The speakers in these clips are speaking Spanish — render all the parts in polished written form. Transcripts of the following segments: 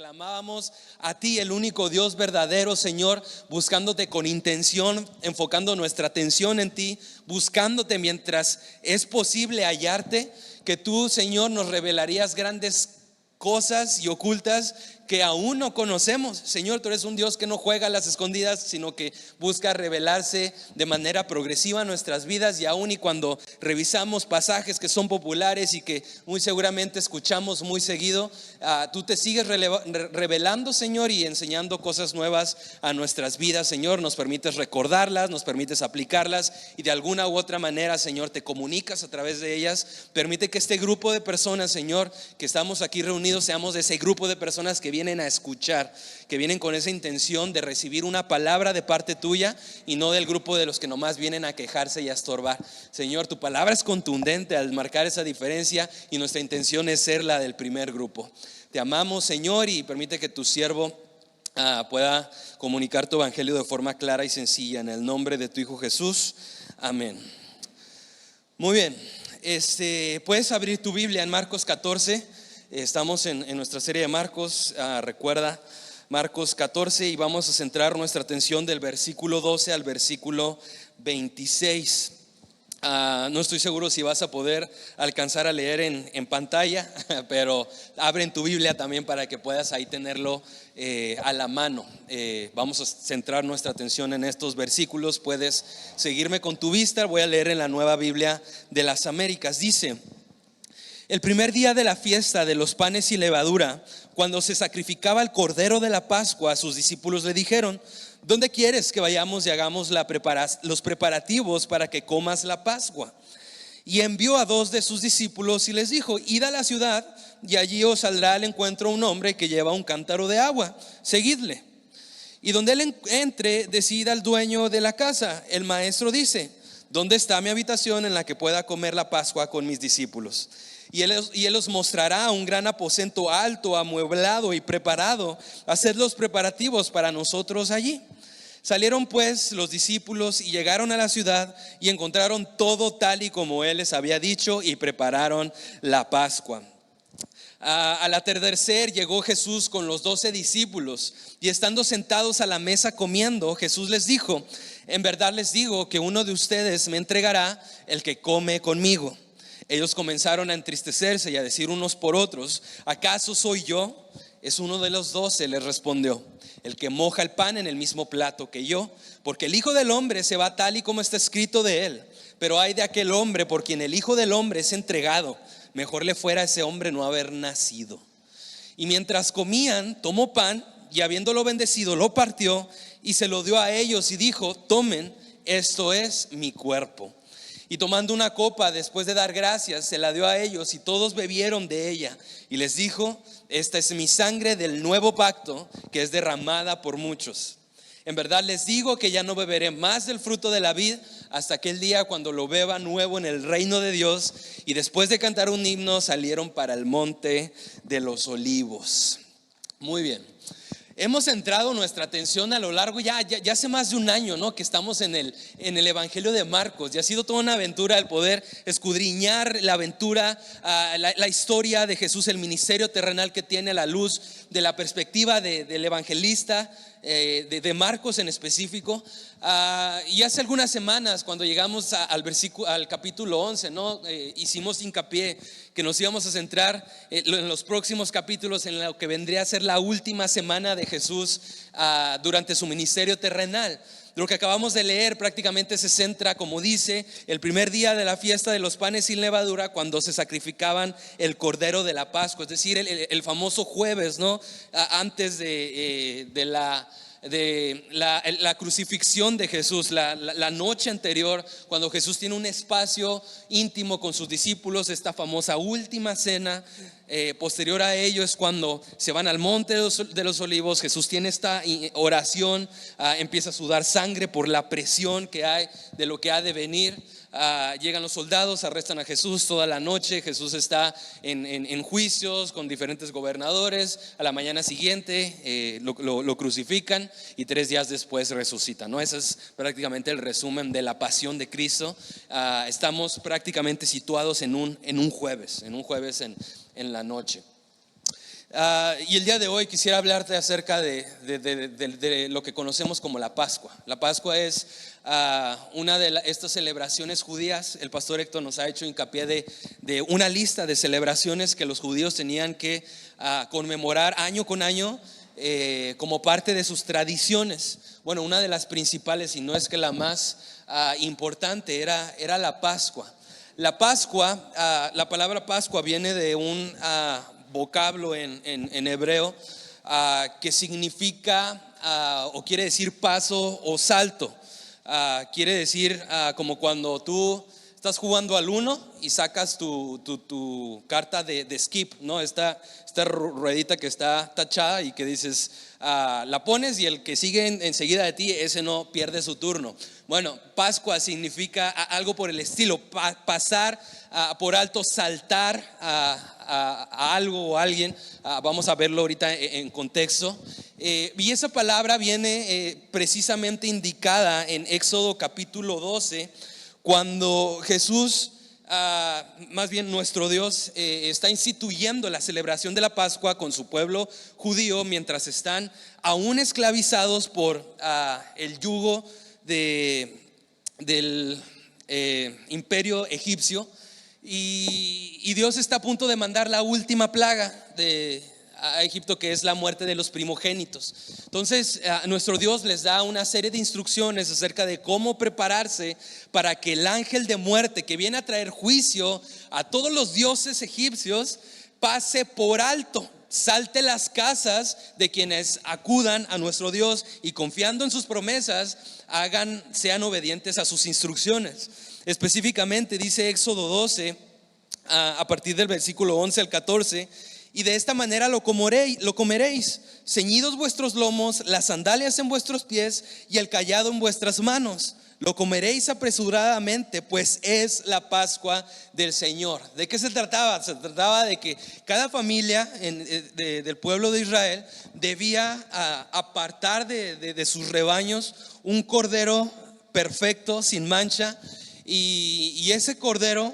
clamábamos a ti, el único Dios verdadero, Señor, buscándote con intención, enfocando nuestra atención en ti, buscándote mientras es posible hallarte, que tú, Señor, nos revelarías grandes cosas y ocultas que aún no conocemos. Señor, tú eres un Dios que no juega a las escondidas, sino que busca revelarse de manera progresiva en nuestras vidas. Y aún y cuando revisamos pasajes que son populares y que muy seguramente escuchamos muy seguido, tú te sigues revelando, Señor, y enseñando cosas nuevas a nuestras vidas, Señor. Nos permites recordarlas, nos permites aplicarlas, y de alguna u otra manera, Señor, te comunicas a través de ellas. Permite que este grupo de personas, Señor, que estamos aquí reunidos, seamos de ese grupo de personas que vienen a escuchar, que vienen con esa intención de recibir una palabra de parte tuya, y no del grupo de los que nomás vienen a quejarse y a estorbar. Señor, tu palabra es contundente al marcar esa diferencia, y nuestra intención es ser la del primer grupo. Te amamos, Señor, y permite que tu siervo pueda comunicar tu evangelio de forma clara y sencilla, en el nombre de tu Hijo Jesús, amén. Muy bien, puedes abrir tu Biblia en Marcos 14. Estamos en nuestra serie de Marcos, recuerda, Marcos 14, y vamos a centrar nuestra atención del versículo 12 al versículo 26. No estoy seguro si vas a poder alcanzar a leer en pantalla, pero abre en tu Biblia también para que puedas ahí tenerlo a la mano. Vamos a centrar nuestra atención en estos versículos. Puedes seguirme con tu vista. Voy a leer en la Nueva Biblia de las Américas. Dice: el primer día de la fiesta de los panes y levadura, cuando se sacrificaba el cordero de la Pascua, sus discípulos le dijeron: ¿dónde quieres que vayamos y hagamos los preparativos para que comas la Pascua? Y envió a 2 de sus discípulos y les dijo: id a la ciudad, y allí os saldrá al encuentro un hombre que lleva un cántaro de agua, seguidle. Y donde él entre, decida al dueño de la casa: el maestro dice, ¿dónde está mi habitación en la que pueda comer la Pascua con mis discípulos? Y él os mostrará un gran aposento alto, amueblado y preparado. Haced los preparativos para nosotros allí. Salieron pues los discípulos y llegaron a la ciudad, y encontraron todo tal y como él les había dicho, y prepararon la Pascua. Al atardecer llegó Jesús con los 12 discípulos, y estando sentados a la mesa comiendo, Jesús les dijo: en verdad les digo que uno de ustedes me entregará, el que come conmigo. Ellos comenzaron a entristecerse y a decir unos por otros: ¿acaso soy yo? Es uno de los 12, les respondió, el que moja el pan en el mismo plato que yo, porque el Hijo del Hombre se va tal y como está escrito de él. Pero ay de aquel hombre por quien el Hijo del Hombre es entregado. Mejor le fuera a ese hombre no haber nacido. Y mientras comían, tomó pan, y habiéndolo bendecido, lo partió y se lo dio a ellos, y dijo: tomen, esto es mi cuerpo. Y tomando una copa, después de dar gracias, se la dio a ellos, y todos bebieron de ella. Y les dijo: esta es mi sangre del nuevo pacto, que es derramada por muchos. En verdad les digo que ya no beberé más del fruto de la vid hasta aquel día cuando lo beba nuevo en el reino de Dios. Y después de cantar un himno, salieron para el monte de los olivos. Muy bien. Hemos centrado nuestra atención a lo largo, ya hace más de un año, ¿no?, que estamos en el Evangelio de Marcos, y ha sido toda una aventura el poder escudriñar la aventura, la historia de Jesús, el ministerio terrenal que tiene a la luz de la perspectiva del evangelista, de Marcos en específico. Y hace algunas semanas, cuando llegamos al capítulo 11, ¿no?, hicimos hincapié que nos íbamos a centrar en los próximos capítulos en lo que vendría a ser la última semana de Jesús durante su ministerio terrenal. Lo que acabamos de leer prácticamente se centra, como dice, el primer día de la fiesta de los panes sin levadura, cuando se sacrificaban el cordero de la Pascua, es decir, el famoso jueves, ¿no?, antes de la crucifixión de Jesús, la noche anterior, cuando Jesús tiene un espacio íntimo con sus discípulos, esta famosa última cena. Posterior a ello es cuando se van al monte de los olivos. Jesús tiene esta oración, empieza a sudar sangre por la presión que hay de lo que ha de venir. Llegan los soldados, arrestan a Jesús toda la noche. Jesús está en juicios con diferentes gobernadores. A la mañana siguiente lo crucifican, y 3 días después resucita, ¿no? Ese es prácticamente el resumen de la pasión de Cristo. Estamos prácticamente situados en un jueves en la noche. Y el día de hoy quisiera hablarte acerca de lo que conocemos como la Pascua. La Pascua es una de estas celebraciones judías. El pastor Héctor nos ha hecho hincapié de una lista de celebraciones que los judíos tenían que conmemorar año con año, como parte de sus tradiciones. Bueno, una de las principales, y no es que la más importante, era la Pascua. La Pascua, la palabra Pascua viene de un vocablo en hebreo que significa o quiere decir paso o salto. Quiere decir como cuando tú estás jugando al uno y sacas tu carta de skip, ¿no? Esta ruedita que está tachada y que dices, la pones y el que sigue enseguida de ti, ese no pierde su turno. Bueno, Pascua significa algo por el estilo, pasar por alto, saltar a algo o a alguien. Vamos a verlo ahorita en contexto. Y esa palabra viene precisamente indicada en Éxodo capítulo 12, cuando Jesús, más bien nuestro Dios, está instituyendo la celebración de la Pascua con su pueblo judío mientras están aún esclavizados por el yugo del imperio egipcio. Y Dios está a punto de mandar la última plaga a Egipto, que es la muerte de los primogénitos. Entonces nuestro Dios les da una serie de instrucciones acerca de cómo prepararse para que el ángel de muerte, que viene a traer juicio a todos los dioses egipcios, pase por alto, salte las casas de quienes acudan a nuestro Dios y, confiando en sus promesas, sean obedientes a sus instrucciones. Específicamente dice Éxodo 12, a partir del versículo 11 al 14: y de esta manera lo comeréis, ceñidos vuestros lomos, las sandalias en vuestros pies y el cayado en vuestras manos. Lo comeréis apresuradamente, pues es la Pascua del Señor. ¿De qué se trataba? Se trataba de que cada familia del pueblo de Israel debía apartar de sus rebaños un cordero perfecto, sin mancha. Y ese cordero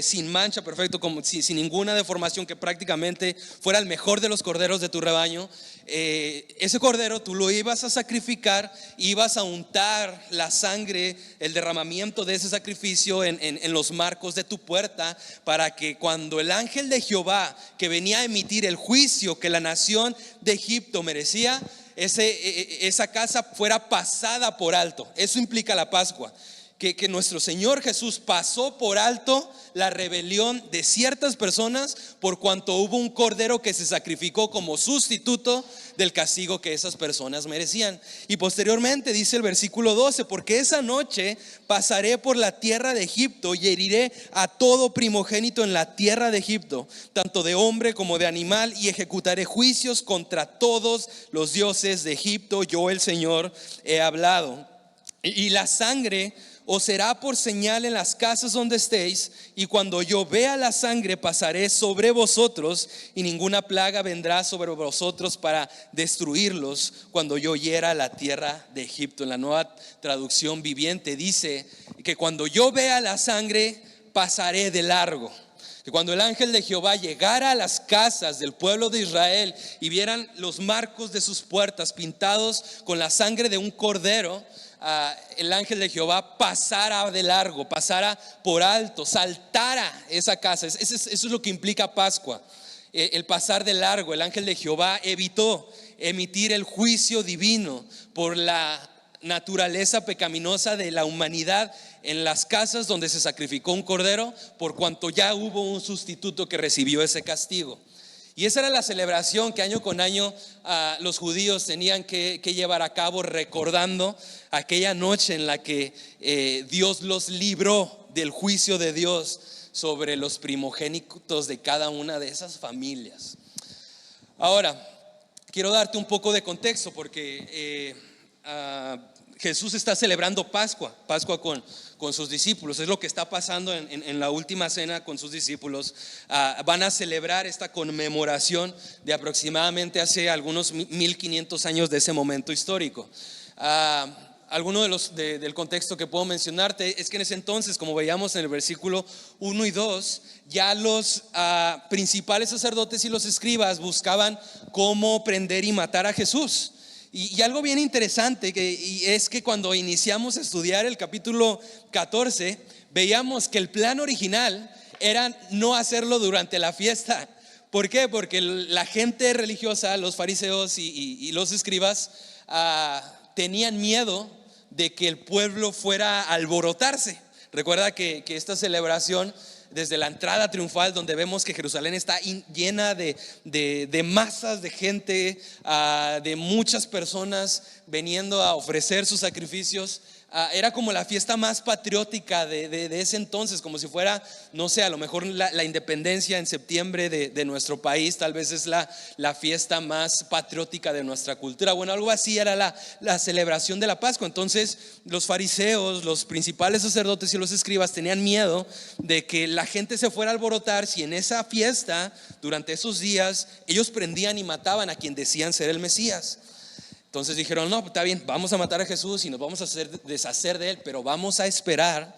sin mancha, perfecto, como sin ninguna deformación, que prácticamente fuera el mejor de los corderos de tu rebaño, ese cordero tú lo ibas a sacrificar, ibas a untar la sangre, el derramamiento de ese sacrificio en los marcos de tu puerta, para que cuando el ángel de Jehová, que venía a emitir el juicio que la nación de Egipto merecía, esa casa fuera pasada por alto. Eso implica la Pascua. Que nuestro Señor Jesús pasó por alto la rebelión de ciertas personas, por cuanto hubo un cordero que se sacrificó como sustituto del castigo que esas personas merecían. Y posteriormente dice el versículo 12: porque esa noche pasaré por la tierra de Egipto y heriré a todo primogénito en la tierra de Egipto, tanto de hombre como de animal, y ejecutaré juicios contra todos los dioses de Egipto. Yo, el Señor, he hablado. Y la sangre os será por señal en las casas donde estéis, y cuando yo vea la sangre pasaré sobre vosotros, y ninguna plaga vendrá sobre vosotros para destruirlos cuando yo hiera la tierra de Egipto. En la Nueva Traducción Viviente dice que cuando yo vea la sangre pasaré de largo. Que cuando el ángel de Jehová llegara a las casas del pueblo de Israel y vieran los marcos de sus puertas pintados con la sangre de un cordero, el ángel de Jehová pasara de largo, pasara por alto, saltara esa casa. Eso es lo que implica Pascua, el pasar de largo. El ángel de Jehová evitó emitir el juicio divino por la naturaleza pecaminosa de la humanidad en las casas donde se sacrificó un cordero, por cuanto ya hubo un sustituto que recibió ese castigo. Y esa era la celebración que año con año los judíos tenían que llevar a cabo, recordando aquella noche en la que Dios los libró del juicio de Dios sobre los primogénitos de cada una de esas familias. Ahora, quiero darte un poco de contexto, porque Jesús está celebrando Pascua con sus discípulos. Es lo que está pasando en la última cena con sus discípulos. Van a celebrar esta conmemoración de aproximadamente hace algunos 1500 años de ese momento histórico. alguno del contexto que puedo mencionarte es que en ese entonces, como veíamos en el versículo 1 y 2, ya los principales sacerdotes y los escribas buscaban cómo prender y matar a Jesús. Y algo bien interesante y es que cuando iniciamos a estudiar el capítulo 14, veíamos que el plan original era no hacerlo durante la fiesta. ¿Por qué? Porque la gente religiosa, los fariseos y los escribas, tenían miedo de que el pueblo fuera a alborotarse. Recuerda que esta celebración, desde la entrada triunfal, donde vemos que Jerusalén está llena de masas de gente, de muchas personas viniendo a ofrecer sus sacrificios, era como la fiesta más patriótica de ese entonces, como si fuera, no sé, a lo mejor la independencia en septiembre de nuestro país. Tal vez es la fiesta más patriótica de nuestra cultura. Bueno, algo así era la celebración de la Pascua. Entonces los fariseos, los principales sacerdotes y los escribas tenían miedo de que la gente se fuera a alborotar si en esa fiesta, durante esos días, ellos prendían y mataban a quien decían ser el Mesías. Entonces dijeron, no, está bien, vamos a matar a Jesús y nos vamos a deshacer de él, pero vamos a esperar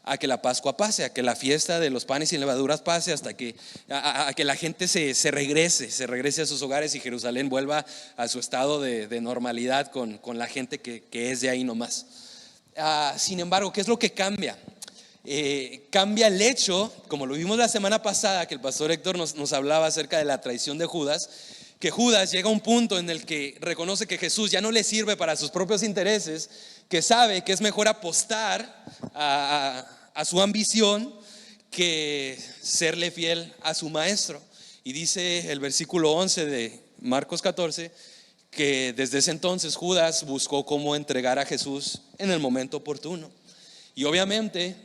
a que la Pascua pase, a que la fiesta de los panes y levaduras pase, hasta que a que la gente se regrese a sus hogares y Jerusalén vuelva a su estado de normalidad con la gente que es de ahí nomás. Sin embargo, ¿qué es lo que cambia? Cambia el hecho, como lo vimos la semana pasada, que el pastor Héctor nos hablaba acerca de la traición de Judas, que Judas llega a un punto en el que reconoce que Jesús ya no le sirve para sus propios intereses, que sabe que es mejor apostar a su ambición que serle fiel a su maestro. Y dice el versículo 11 de Marcos 14 que desde ese entonces Judas buscó cómo entregar a Jesús en el momento oportuno. Y obviamente,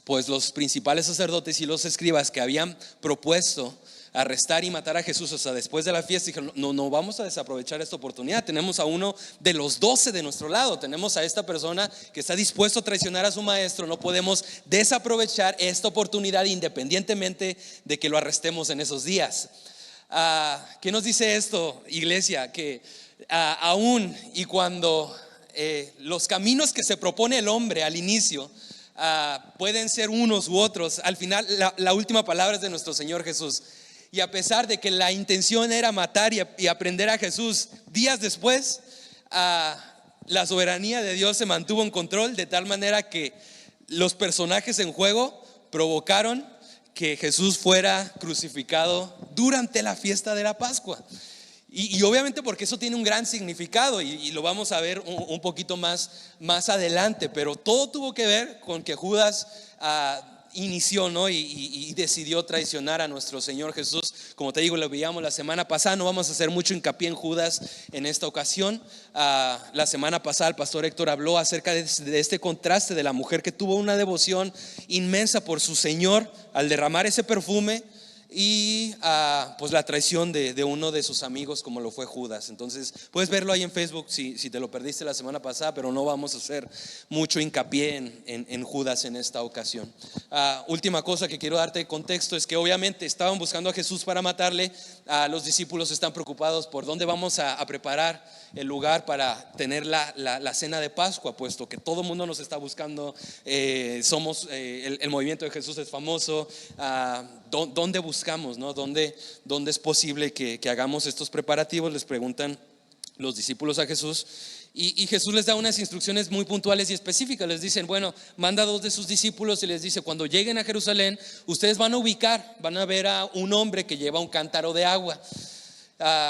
pues los principales sacerdotes y los escribas que habían propuesto arrestar y matar a Jesús, o sea, después de la fiesta, dijeron, no vamos a desaprovechar esta oportunidad. Tenemos a uno de los 12 de nuestro lado, tenemos a esta persona que está dispuesto a traicionar a su maestro. No podemos desaprovechar esta oportunidad independientemente de que lo arrestemos en esos días. ¿Qué nos dice esto, iglesia? Que aún y cuando los caminos que se propone el hombre al inicio pueden ser unos u otros, al final la última palabra es de nuestro Señor Jesús. Y a pesar de que la intención era matar y aprender a Jesús, días después la soberanía de Dios se mantuvo en control, de tal manera que los personajes en juego provocaron que Jesús fuera crucificado durante la fiesta de la Pascua. Y obviamente porque eso tiene un gran significado y lo vamos a ver un poquito más adelante, pero todo tuvo que ver con que Judas inició, ¿no? y decidió traicionar a nuestro Señor Jesús. Como te digo, lo veíamos la semana pasada. No vamos a hacer mucho hincapié en Judas en esta ocasión. La semana pasada el pastor Héctor habló acerca de este contraste de la mujer que tuvo una devoción inmensa por su Señor al derramar ese perfume, y pues la traición de uno de sus amigos, como lo fue Judas. Entonces puedes verlo ahí en Facebook si te lo perdiste la semana pasada, pero no vamos a hacer mucho hincapié en Judas en esta ocasión. Última cosa que quiero darte de contexto es que obviamente estaban buscando a Jesús para matarle. Los discípulos están preocupados por dónde vamos a preparar el lugar para tener la cena de Pascua, puesto que todo el mundo nos está buscando. Somos el movimiento de Jesús es famoso. ¿Dónde buscamos, no? ¿Dónde es posible que hagamos estos preparativos? Les preguntan los discípulos a Jesús, y Jesús les da unas instrucciones muy puntuales y específicas. Les dicen, bueno, manda a 2 de sus discípulos y les dice, cuando lleguen a Jerusalén, ustedes van a ver a un hombre que lleva un cántaro de agua.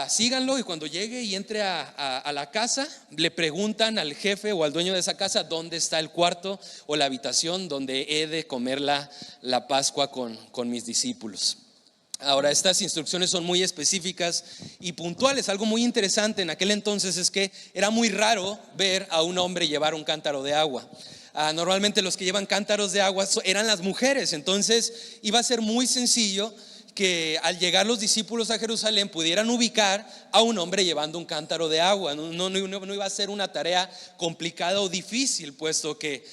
Síganlo, y cuando llegue y entre a la casa, le preguntan al jefe o al dueño de esa casa dónde está el cuarto o la habitación donde he de comer la Pascua con mis discípulos. Ahora, estas instrucciones son muy específicas y puntuales. Algo muy interesante en aquel entonces es que era muy raro ver a un hombre llevar un cántaro de agua. Normalmente los que llevan cántaros de agua eran las mujeres. Entonces iba a ser muy sencillo que al llegar los discípulos a Jerusalén pudieran ubicar a un hombre llevando un cántaro de agua. No iba a ser una tarea complicada o difícil, puesto que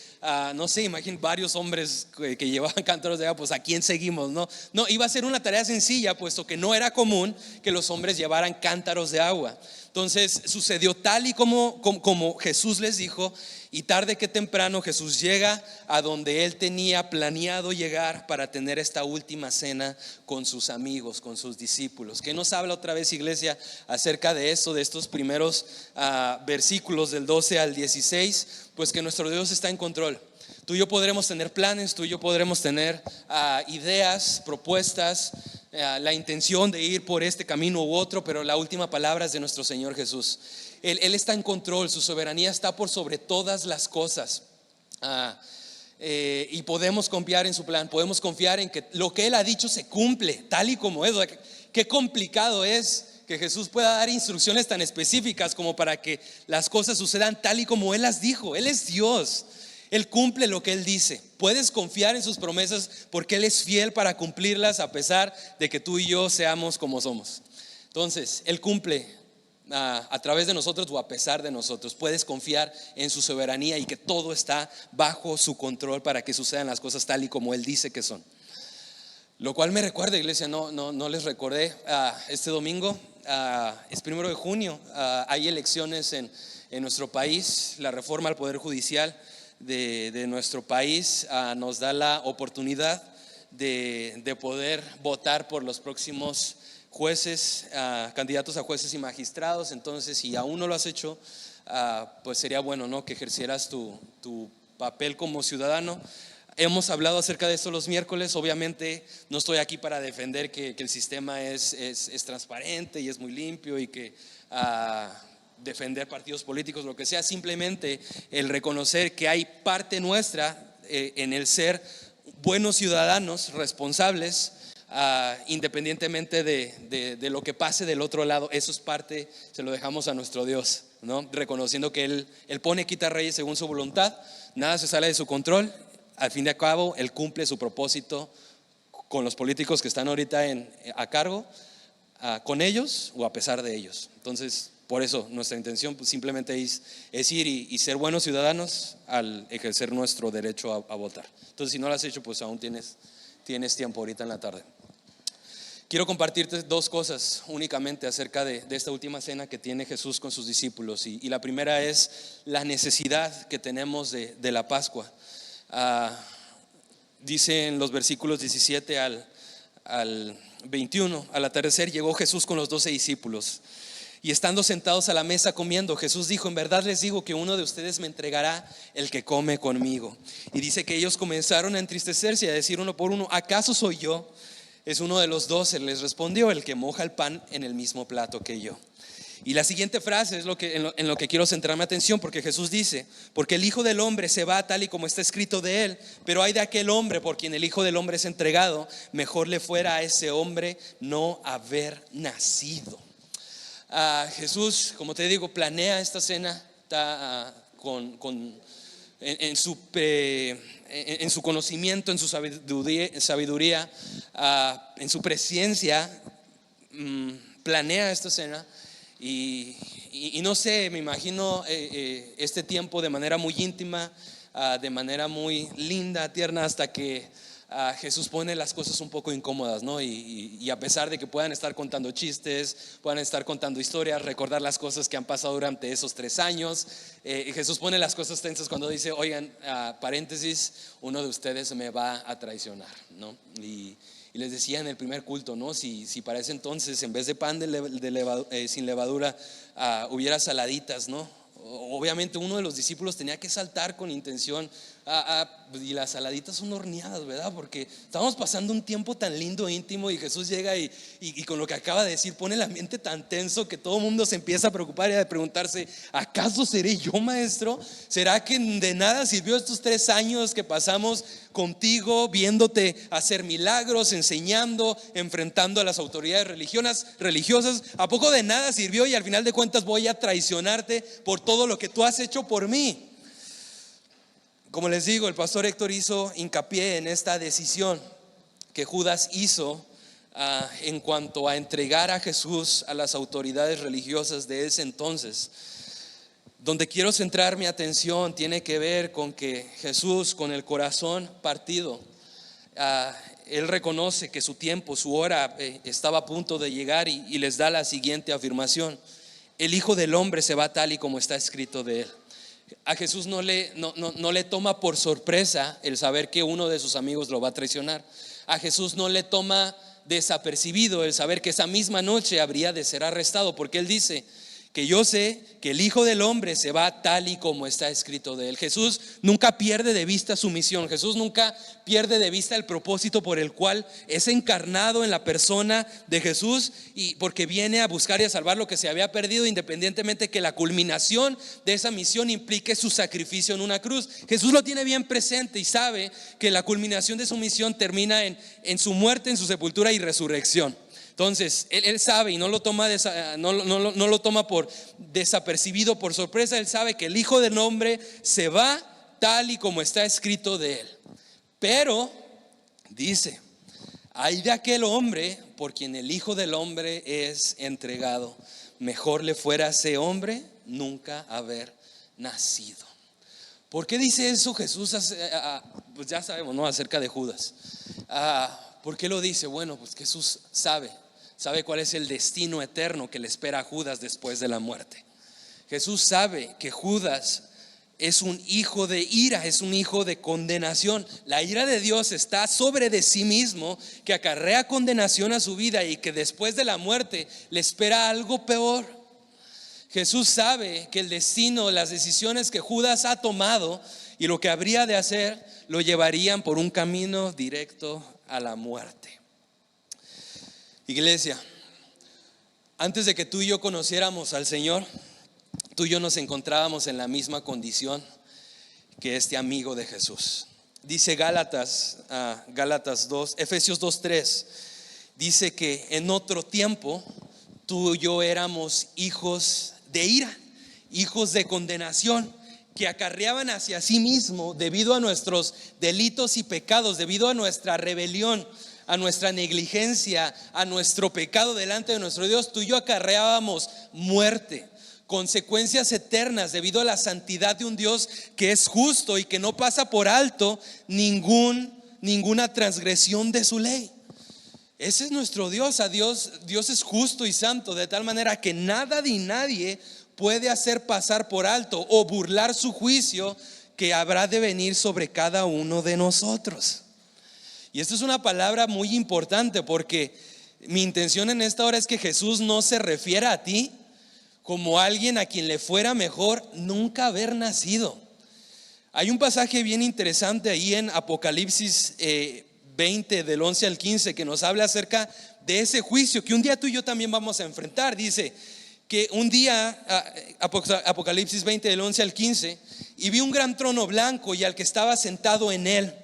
no sé, imaginen varios hombres que llevaban cántaros de agua, pues ¿a quién seguimos? No, iba a ser una tarea sencilla, puesto que no era común que los hombres llevaran cántaros de agua. Entonces sucedió tal y como Jesús les dijo, y tarde que temprano Jesús llega a donde él tenía planeado llegar para tener esta última cena con sus amigos, con sus discípulos. ¿Qué nos habla otra vez, iglesia, acerca de esto, de estos primeros versículos del 12 al 16? Pues que nuestro Dios está en control. Tú y yo podremos tener planes, tú y yo podremos tener ideas, propuestas, la intención de ir por este camino u otro, pero la última palabra es de nuestro Señor Jesús. Él está en control, su soberanía está por sobre todas las cosas. Y podemos confiar en su plan, podemos confiar en que lo que Él ha dicho se cumple tal y como es. Qué complicado es que Jesús pueda dar instrucciones tan específicas como para que las cosas sucedan tal y como Él las dijo. Él es Dios, Él cumple lo que Él dice. Puedes confiar en sus promesas porque Él es fiel para cumplirlas, a pesar de que tú y yo seamos como somos. Entonces Él cumple a través de nosotros o a pesar de nosotros. Puedes confiar en su soberanía y que todo está bajo su control para que sucedan las cosas tal y como Él dice que son. Lo cual me recuerda, iglesia, no les recordé, este domingo es 1 de junio, hay elecciones en nuestro país. La reforma al Poder Judicial de nuestro país nos da la oportunidad de poder votar por los próximos jueces, candidatos a jueces y magistrados. Entonces, si aún no lo has hecho, pues sería bueno, ¿no?, que ejercieras tu papel como ciudadano. Hemos hablado acerca de esto los miércoles. Obviamente no estoy aquí para defender que el sistema es transparente y es muy limpio, y que defender partidos políticos, lo que sea. Simplemente el reconocer que hay parte nuestra en el ser buenos ciudadanos responsables, independientemente de lo que pase del otro lado. Eso es parte, se lo dejamos a nuestro Dios, ¿no? Reconociendo que Él pone, quita reyes según su voluntad. Nada se sale de su control. Al fin y al cabo, Él cumple su propósito con los políticos que están ahorita a cargo, con ellos o a pesar de ellos. Entonces, por eso nuestra intención, pues, simplemente es ir y ser buenos ciudadanos al ejercer nuestro derecho a votar. Entonces, si no lo has hecho, pues aún tienes tiempo ahorita en la tarde. Quiero compartirte dos cosas únicamente acerca de esta última cena que tiene Jesús con sus discípulos. Y la primera es la necesidad que tenemos de la Pascua. Dice en los versículos 17 al 21: al atardecer llegó Jesús con los 12 discípulos, y estando sentados a la mesa comiendo, Jesús dijo: en verdad les digo que uno de ustedes me entregará, el que come conmigo. Y dice que ellos comenzaron a entristecerse y a decir uno por uno: ¿acaso soy yo? Es uno de los 12, les respondió, el que moja el pan en el mismo plato que yo. Y la siguiente frase es en lo que quiero centrar mi atención, porque Jesús dice: porque el Hijo del Hombre se va tal y como está escrito de él, pero hay de aquel hombre por quien el Hijo del Hombre es entregado. Mejor le fuera a ese hombre no haber nacido. Jesús, como te digo, planea esta cena, está en su conocimiento, en su sabiduría, en su presencia, planea esta cena. Y no sé, me imagino este tiempo de manera muy íntima, de manera muy linda, tierna, hasta que Jesús pone las cosas un poco incómodas, ¿no? Y a pesar de que puedan estar contando chistes, puedan estar contando historias, recordar las cosas que han pasado durante esos 3 años, Jesús pone las cosas tensas cuando dice: oigan, paréntesis, uno de ustedes me va a traicionar, ¿no? Y les decía en el primer culto, ¿no? Si para ese entonces, en vez de pan sin levadura, hubiera saladitas, ¿no? Obviamente uno de los discípulos tenía que saltar con intención, y las saladitas son horneadas, ¿verdad? Porque estamos pasando un tiempo tan lindo, íntimo, y Jesús llega y con lo que acaba de decir pone el ambiente tan tenso que todo el mundo se empieza a preocupar y a preguntarse: ¿acaso seré yo, maestro? ¿Será que de nada sirvió estos 3 años que pasamos contigo, viéndote hacer milagros, enseñando, enfrentando a las autoridades religiosas? ¿A poco de nada sirvió y al final de cuentas voy a traicionarte por todo lo que tú has hecho por mí? Como les digo, el pastor Héctor hizo hincapié en esta decisión que Judas hizo en cuanto a entregar a Jesús a las autoridades religiosas de ese entonces, Donde quiero centrar mi atención tiene que ver con que Jesús, con el corazón partido, Él reconoce que su tiempo, su hora estaba a punto de llegar y les da la siguiente afirmación: el Hijo del Hombre se va tal y como está escrito de Él. A Jesús no le toma por sorpresa el saber que uno de sus amigos lo va a traicionar. A Jesús no le toma desapercibido el saber que esa misma noche habría de ser arrestado, porque Él dice que yo sé que el Hijo del Hombre se va tal y como está escrito de Él. Jesús nunca pierde de vista su misión. Jesús nunca pierde de vista el propósito por el cual es encarnado en la persona de Jesús, y porque viene a buscar y a salvar lo que se había perdido, independientemente que la culminación de esa misión implique su sacrificio en una cruz. Jesús lo tiene bien presente y sabe que la culminación de su misión termina en su muerte, en su sepultura y resurrección. Entonces él sabe y no lo toma por desapercibido, por sorpresa. Él sabe que el Hijo del Hombre se va tal y como está escrito de Él. Pero dice: ay de aquel hombre por quien el Hijo del Hombre es entregado. Mejor le fuera a ese hombre nunca haber nacido. ¿Por qué dice eso Jesús? Pues ya sabemos, ¿no? Acerca de Judas. ¿Por qué lo dice? Bueno, pues Jesús sabe cuál es el destino eterno que le espera a Judas después de la muerte. Jesús sabe que Judas es un hijo de ira, es un hijo de condenación. La ira de Dios está sobre de sí mismo, que acarrea condenación a su vida y que después de la muerte le espera algo peor. Jesús sabe que el destino, las decisiones que Judas ha tomado y lo que habría de hacer, lo llevarían por un camino directo a la muerte. Iglesia, antes de que tú y yo conociéramos al Señor, tú y yo nos encontrábamos en la misma condición que este amigo de Jesús. Dice Efesios 2:3, dice que en otro tiempo tú y yo éramos hijos de ira, hijos de condenación, que acarreaban hacia sí mismo debido a nuestros delitos y pecados, debido a nuestra rebelión, a nuestra negligencia, a nuestro pecado delante de nuestro Dios. Tú y yo acarreábamos muerte, consecuencias eternas debido a la santidad de un Dios que es justo y que no pasa por alto ninguna transgresión de su ley. Ese es nuestro Dios. Dios es justo y santo, de tal manera que nada ni nadie puede hacer pasar por alto o burlar su juicio que habrá de venir sobre cada uno de nosotros. Y esto es una palabra muy importante, porque mi intención en esta hora es que Jesús no se refiera a ti como alguien a quien le fuera mejor nunca haber nacido. Hay un pasaje bien interesante ahí en Apocalipsis 20 del 11 al 15 que nos habla acerca de ese juicio que un día tú y yo también vamos a enfrentar. Dice que un día, Apocalipsis 20 del 11 al 15, y vi un gran trono blanco y al que estaba sentado en él.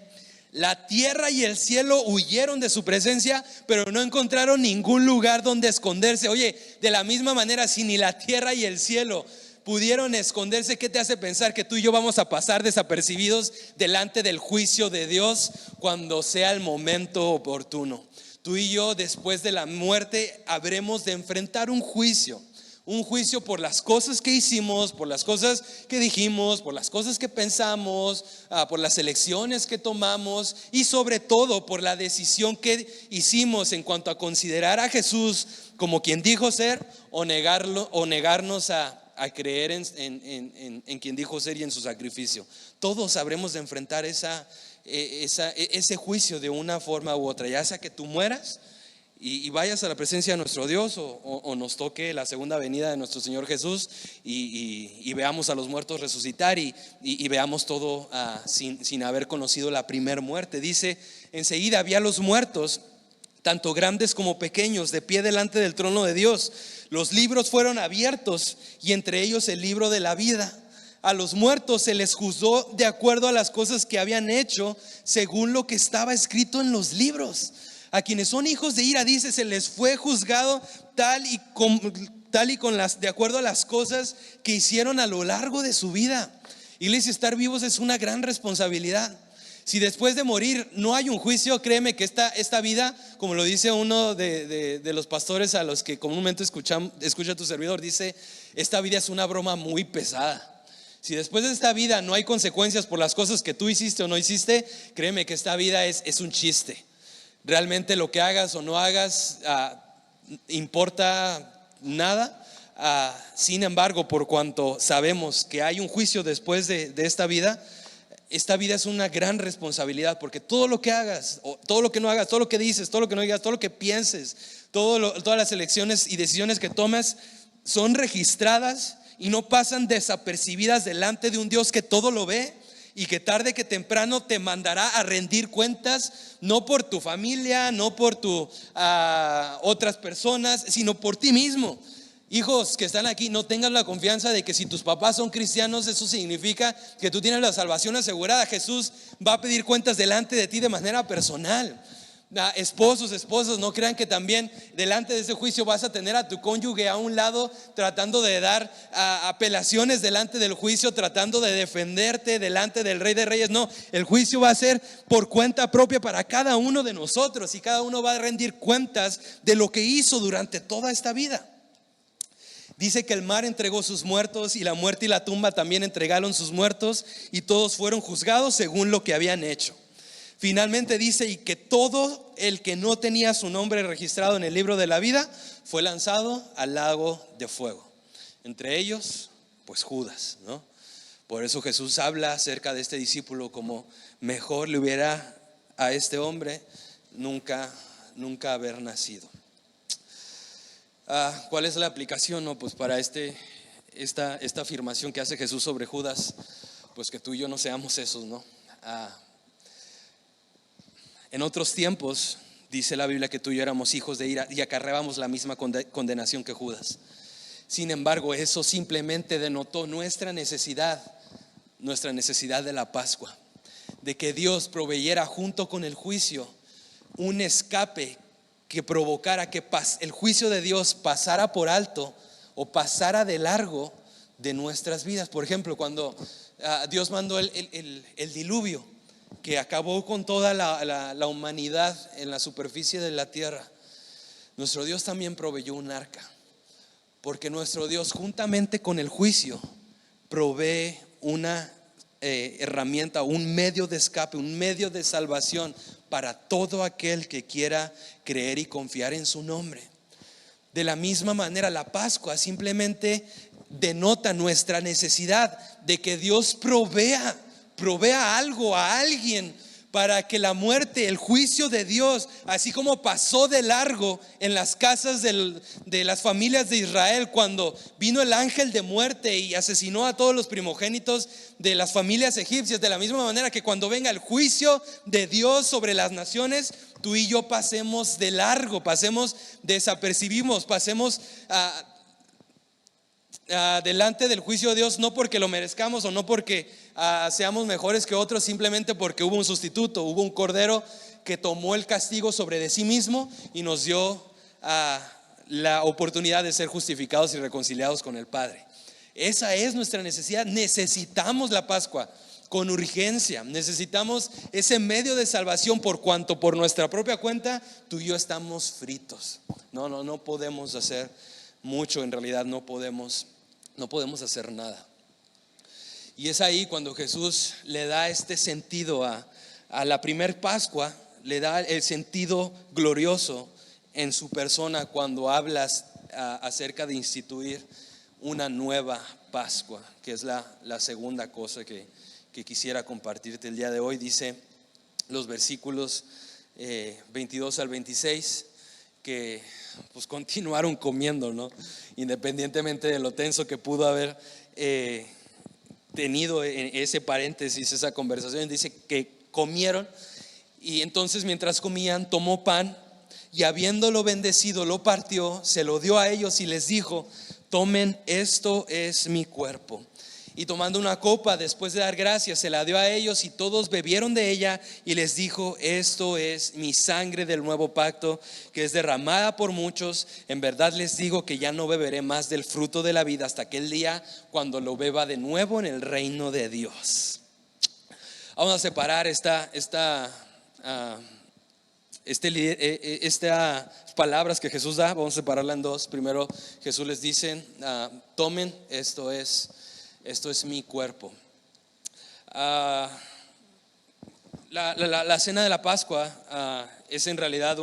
La tierra y el cielo huyeron de su presencia, pero no encontraron ningún lugar donde esconderse. Oye, de la misma manera, si ni la tierra y el cielo pudieron esconderse, ¿qué te hace pensar que tú y yo vamos a pasar desapercibidos delante del juicio de Dios cuando sea el momento oportuno? Tú y yo, después de la muerte, habremos de enfrentar un juicio por las cosas que hicimos, por las cosas que dijimos, por las cosas que pensamos, por las elecciones que tomamos, y sobre todo por la decisión que hicimos en cuanto a considerar a Jesús como quien dijo ser, o negarnos a creer en quien dijo ser y en su sacrificio. Todos habremos de enfrentar ese juicio de una forma u otra, ya sea que tú mueras y vayas a la presencia de nuestro Dios, o nos toque la segunda venida de nuestro Señor Jesús y veamos a los muertos resucitar y veamos todo sin haber conocido la primer muerte. Dice: enseguida había los muertos, tanto grandes como pequeños, de pie delante del trono de Dios. Los libros fueron abiertos y entre ellos el libro de la vida. A los muertos se les juzgó de acuerdo a las cosas que habían hecho, según lo que estaba escrito en los libros. A quienes son hijos de ira, dice, se les fue juzgado de acuerdo a las cosas que hicieron a lo largo de su vida. Iglesia, estar vivos es una gran responsabilidad. Si después de morir no hay un juicio, créeme que esta vida, como lo dice uno de los pastores a los que comúnmente escucha tu servidor, dice: esta vida es una broma muy pesada. Si después de esta vida no hay consecuencias por las cosas que tú hiciste o no hiciste, créeme que esta vida es un chiste. Realmente lo que hagas o no hagas importa nada. Sin embargo, por cuanto sabemos que hay un juicio después de esta vida es una gran responsabilidad, porque todo lo que hagas, o todo lo que no hagas, todo lo que dices, todo lo que no digas, todo lo que pienses, todas las elecciones y decisiones que tomes son registradas y no pasan desapercibidas delante de un Dios que todo lo ve y que tarde que temprano te mandará a rendir cuentas, no por tu familia, no por otras personas, sino por ti mismo. Hijos que están aquí, no tengan la confianza de que si tus papás son cristianos, eso significa que tú tienes la salvación asegurada. Jesús va a pedir cuentas delante de ti de manera personal. Esposos, esposas, no crean que también delante de ese juicio vas a tener a tu cónyuge a un lado tratando de dar apelaciones delante del juicio, tratando de defenderte delante del Rey de Reyes. No, el juicio va a ser por cuenta propia para cada uno de nosotros, y cada uno va a rendir cuentas de lo que hizo durante toda esta vida. Dice que el mar entregó sus muertos, y la muerte y la tumba también entregaron sus muertos, y todos fueron juzgados según lo que habían hecho. Finalmente dice, y que todo el que no tenía su nombre registrado en el libro de la vida fue lanzado al lago de fuego. Entre ellos, pues Judas, ¿no? Por eso Jesús habla acerca de este discípulo como mejor le hubiera a este hombre nunca haber nacido. ¿Cuál es la aplicación? No, pues para esta afirmación que hace Jesús sobre Judas, pues que tú y yo no seamos esos, ¿no? En otros tiempos dice la Biblia que tú y yo éramos hijos de ira y acarreábamos la misma condenación que Judas. Sin embargo, eso simplemente denotó nuestra necesidad de la Pascua, de que Dios proveyera junto con el juicio un escape que provocara que el juicio de Dios pasara por alto o pasara de largo de nuestras vidas. Por ejemplo, cuando Dios mandó el diluvio que acabó con toda la humanidad en la superficie de la tierra, nuestro Dios también proveyó un arca, porque nuestro Dios juntamente con el juicio provee una herramienta, un medio de escape, un medio de salvación para todo aquel que quiera creer y confiar en su nombre. De la misma manera, la Pascua simplemente denota nuestra necesidad de que Dios provea algo a alguien para que la muerte, el juicio de Dios, así como pasó de largo en las casas de las familias de Israel cuando vino el ángel de muerte y asesinó a todos los primogénitos de las familias egipcias, de la misma manera que cuando venga el juicio de Dios sobre las naciones, tú y yo pasemos de largo, desapercibimos, pasemos delante del juicio de Dios, no porque lo merezcamos o no porque seamos mejores que otros, simplemente porque hubo un sustituto, hubo un cordero que tomó el castigo sobre de sí mismo y nos dio la oportunidad de ser justificados y reconciliados con el Padre. Esa es nuestra necesidad. Necesitamos la Pascua con urgencia, necesitamos ese medio de salvación, por cuanto por nuestra propia cuenta tú y yo estamos fritos. No podemos hacer mucho, en realidad no podemos hacer nada. Y es ahí cuando Jesús le da este sentido a la primer Pascua, le da el sentido glorioso en su persona cuando hablas acerca de instituir una nueva Pascua, que es la segunda cosa que quisiera compartirte el día de hoy. Dice los versículos 22 al 26 que pues continuaron comiendo, ¿no? Independientemente de lo tenso que pudo haber tenido en ese paréntesis, esa conversación, dice que comieron. Y entonces mientras comían, tomó pan y habiéndolo bendecido, lo partió, se lo dio a ellos y les dijo: tomen, esto es mi cuerpo. Y tomando una copa, después de dar gracias, se la dio a ellos y todos bebieron de ella, y les dijo: esto es mi sangre del nuevo pacto, que es derramada por muchos. En verdad les digo que ya no beberé más del fruto de la vida hasta aquel día cuando lo beba de nuevo en el reino de Dios. Vamos a separar estas palabras que Jesús da, vamos a separarla en dos. Primero Jesús les dice: tomen, esto es esto es mi cuerpo. La cena de la Pascua es en realidad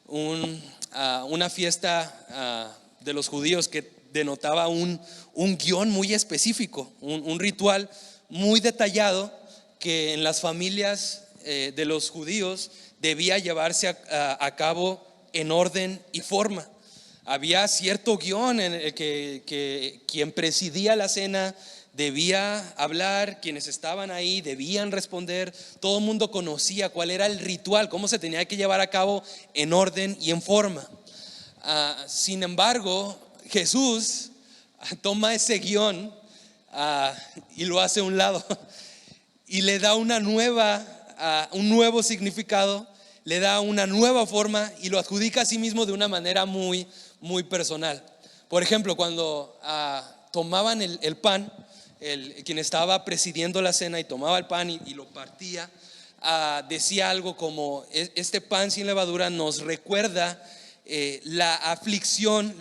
una fiesta de los judíos que denotaba un guión muy específico, un ritual muy detallado que en las familias de los judíos debía llevarse a cabo en orden y forma. Había cierto guión en el que quien presidía la cena debía hablar, quienes estaban ahí debían responder. Todo el mundo conocía cuál era el ritual, cómo se tenía que llevar a cabo en orden y en forma. Sin embargo, Jesús toma ese guión y lo hace a un lado y le da un nuevo significado, le da una nueva forma y lo adjudica a sí mismo de una manera muy, muy personal. Por ejemplo, cuando tomaban el pan, quien estaba presidiendo la cena y tomaba el pan y lo partía, decía algo como: este pan sin levadura nos recuerda la aflicción,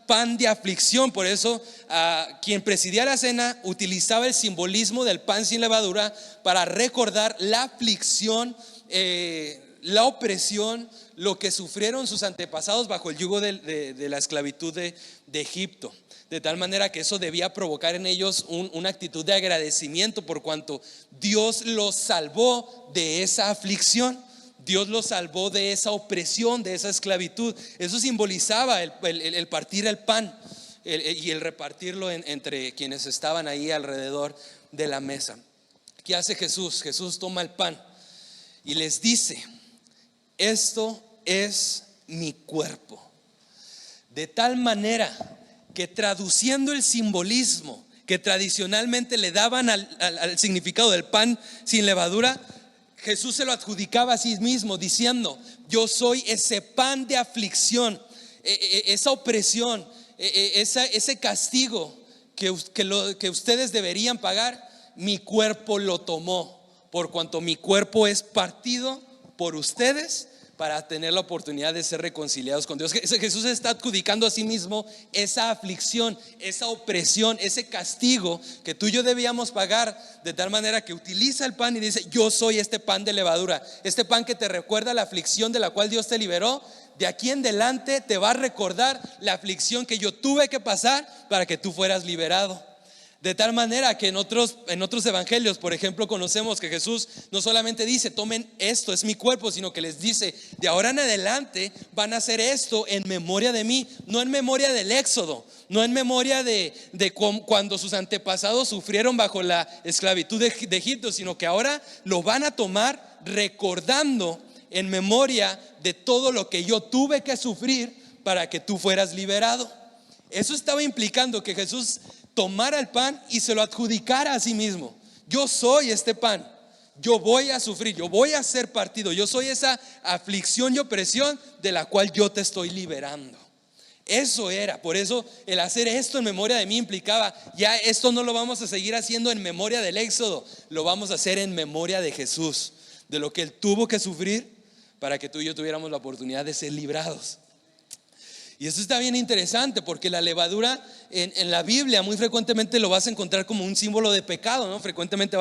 pan de aflicción. Por eso quien presidía la cena utilizaba el simbolismo del pan sin levadura para recordar la aflicción, la opresión, lo que sufrieron sus antepasados bajo el yugo de la esclavitud de Egipto. De tal manera que eso debía provocar en ellos una actitud de agradecimiento por cuanto Dios los salvó de esa aflicción. Dios los salvó de esa opresión, de esa esclavitud. Eso simbolizaba el partir el pan y el repartirlo entre quienes estaban ahí alrededor de la mesa. ¿Qué hace Jesús? Jesús toma el pan y les dice: esto es mi cuerpo. De tal manera que, traduciendo el simbolismo que tradicionalmente le daban al significado del pan sin levadura, Jesús se lo adjudicaba a sí mismo diciendo: yo soy ese pan de aflicción, esa opresión, ese castigo que ustedes deberían pagar. Mi cuerpo lo tomó, por cuanto mi cuerpo es partido por ustedes para tener la oportunidad de ser reconciliados con Dios. Jesús está adjudicando a sí mismo esa aflicción, esa opresión, ese castigo que tú y yo debíamos pagar, de tal manera que utiliza el pan y dice: yo soy este pan de levadura, este pan que te recuerda la aflicción de la cual Dios te liberó. De aquí en adelante te va a recordar la aflicción que yo tuve que pasar para que tú fueras liberado. De tal manera que en otros evangelios, por ejemplo, conocemos que Jesús no solamente dice: tomen esto, es mi cuerpo, sino que les dice: de ahora en adelante van a hacer esto en memoria de mí. No en memoria del éxodo, no en memoria de cuando sus antepasados sufrieron bajo la esclavitud de Egipto, sino que ahora lo van a tomar recordando en memoria de todo lo que yo tuve que sufrir para que tú fueras liberado. Eso estaba implicando que Jesús tomara el pan y se lo adjudicara a sí mismo: yo soy este pan, yo voy a sufrir, yo voy a ser partido, yo soy esa aflicción y opresión de la cual yo te estoy liberando. Eso era, por eso el hacer esto en memoria de mí implicaba: ya esto no lo vamos a seguir haciendo en memoria del éxodo, lo vamos a hacer en memoria de Jesús, de lo que Él tuvo que sufrir para que tú y yo tuviéramos la oportunidad de ser librados. Y eso está bien interesante, porque la levadura en la Biblia muy frecuentemente lo vas a encontrar como un símbolo de pecado, ¿no? Frecuentemente